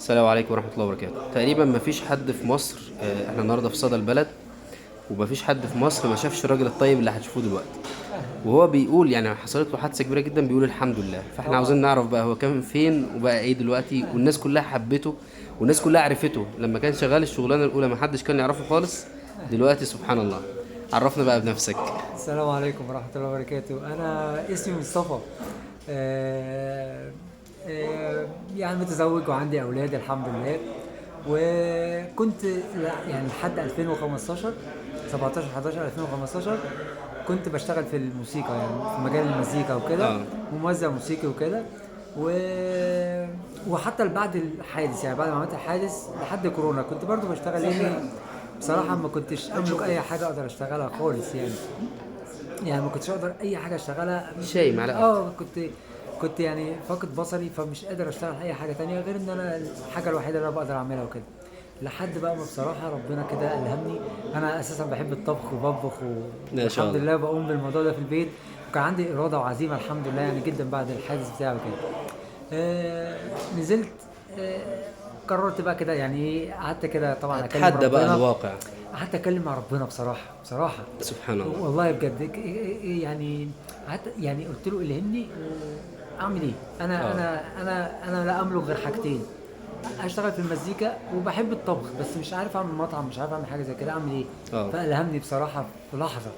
السلام عليكم ورحمة الله وبركاته. تقريبا مفيش حد في مصر، احنا النهارده في صدى البلد، ومفيش حد في مصر ما شافش الراجل الطيب اللي هتشوفوه دلوقتي. وهو بيقول يعني حصلت له حادثة كبيرة جدا، بيقول الحمد لله. فاحنا طبعا. عاوزين نعرف بقى هو كان فين وبقى ايه دلوقتي، والناس كلها حبته والناس كلها عرفته. لما كان شغال الشغلانة الأولى ما حدش كان يعرفه خالص، دلوقتي سبحان الله. عرفنا بقى بنفسك. السلام عليكم ورحمة الله وبركاته. أنا اسمي مصطفى. آه، يعني متزوج وعندي أولاد الحمد لله. وكنت يعني لحد 2015، 17 11 2015 كنت بشتغل في الموسيقى، يعني في مجال المزيكا وكده، اه، ممثل موسيقي وكده. و... وحتى بعد الحادث، يعني بعد ما عملت الحادث لحد كورونا كنت برضو بشتغل، لاني بصراحة ما كنتش املك اي حاجة اقدر اشتغلها خالص يعني ما كنتش اقدر اي حاجة اشتغلها. شاي معلقة واحدة. كنت يعني فاقد بصري، فمش قادر اشتغل اي حاجة تانية غير ان انا الحاجة الوحيدة اللي انا بقدر اعملها وكده. لحد بقى ما بصراحة ربنا كده ألهمني. أنا أساسا بحب الطبخ وبطبخ ما شاء والحمد الله. لله بقوم بالموضوع ده في البيت. وكان عندي إرادة وعزيمة الحمد لله، يعني جدا بعد الحادث بتاعه كده. نزلت. آه قررت بقى كده، يعني ايه، قعدت كده طبعا اكلم اتحدى بقى ربنا. الواقع. قعدت اتكلم مع ربنا بصراحه سبحان الله. والله بجد. يعني قعدت، يعني قلت له الهمني اعمل ايه. انا اه، انا انا انا لا املك غير حاجتين: اشتغل في المزيكا وبحب الطبخ، بس مش عارف اعمل مطعم، مش عارف اعمل حاجه زي كده، اعمل ايه؟ اه، فالهمني بصراحه في لحظه،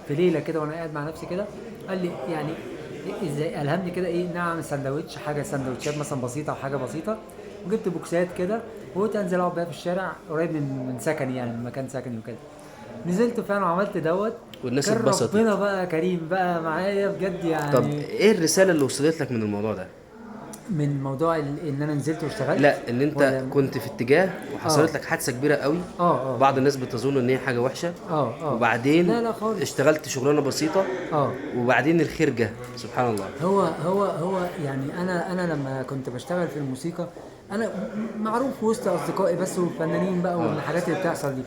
في ليله كده وانا قاعد مع نفسي كده. قال لي يعني ازاي؟ الهمني كده ايه، نعمل سندوتش، حاجه سندوتشات مثلا بسيطه او حاجه بسيطه. وجبت بوكسات كده وقلت انزل اقعد بيها في الشارع قريب من سكني، يعني من مكان سكني وكده. نزلت فعلا وعملت دوت. والناس كان ربنا اتبسطت. بقى كريم بقى معايا بجد طب يعني. ايه الرسالة اللي وصلت لك من الموضوع ده؟ من موضوع ان انا نزلت واشتغلت لا، ان انت ولا؟ كنت في اتجاه اه وحصلت لك حادثة كبيرة قوي. اه اه بعض الناس بتظن ان هي حاجة وحشة، اه وبعدين لا لا خالص. اشتغلت شغلانة بسيطة، اه وبعدين الخير جه سبحان الله. هو يعني انا لما كنت بشتغل في الموسيقى، انا معروف وسط اصدقائي بس والفنانين بقى اه، والحاجات اللي بتحصل دي.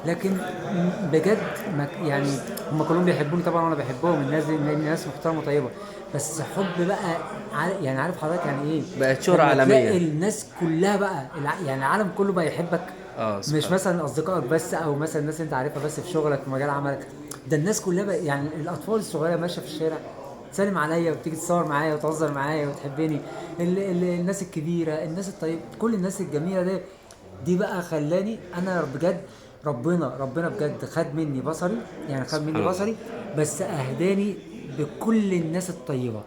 لكن بجد يعني هم كلهم بيحبوني طبعا وانا بحبهم، الناس دي لان ناس محترمه وطيبه. بس حب بقى، يعني عارف حضرتك يعني ايه؟ بقت شهرة لما تلاقي عالمية. الناس كلها بقى يعني العالم كله بقى يحبك. اه، مش سبحان الله. مثلا اصدقائك بس، او مثلا الناس اللي انت عارفها بس في شغلك في مجال عملك. ده الناس كلها بقى، يعني الاطفال الصغيره ماشيه في الشارع تسلم عليا وتيجي تصور معايا وتهزر معايا وتحبني. الناس الكبيره، الناس الطيبه، كل الناس الجميله دي بقى خلاني انا بجد. ربنا بجد خد مني بصري، يعني خد مني سبحان الله. بصري، بس اهداني بكل الناس الطيبه،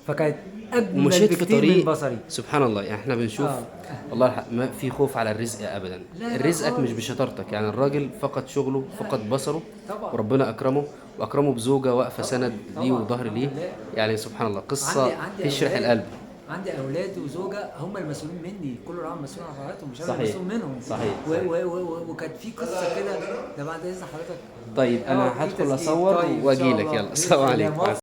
فكانت اجمل ومشيت في بكتير من طريق. بصري. سبحان الله، يعني احنا بنشوف. اه والله ما في خوف على الرزق ابدا. لا لا رزقك مش خالص. بشطارتك، يعني الراجل فقد شغله، لا فقد بصره، طبعا. وربنا اكرمه، واكرمه بزوجة واقفة طبعا سند ليه طبعا وظهر الحمد ليه. لله. يعني سبحان الله، عندي قصة عندي تشرح اولاد القلب. عندي اولاد وزوجه هم المسؤولين مني، كل راجل مسؤول عن حياتهم، مش انا صحيح، المسؤول منهم. صحيح، صحيح. وكانت في قصه كده. ده بعد اذن حضرتك. طيب اه انا في هدخل تسجيل، اصور طيب ان شاء واجيلك، الله يلا باذن السلام الله عليكم. موافق.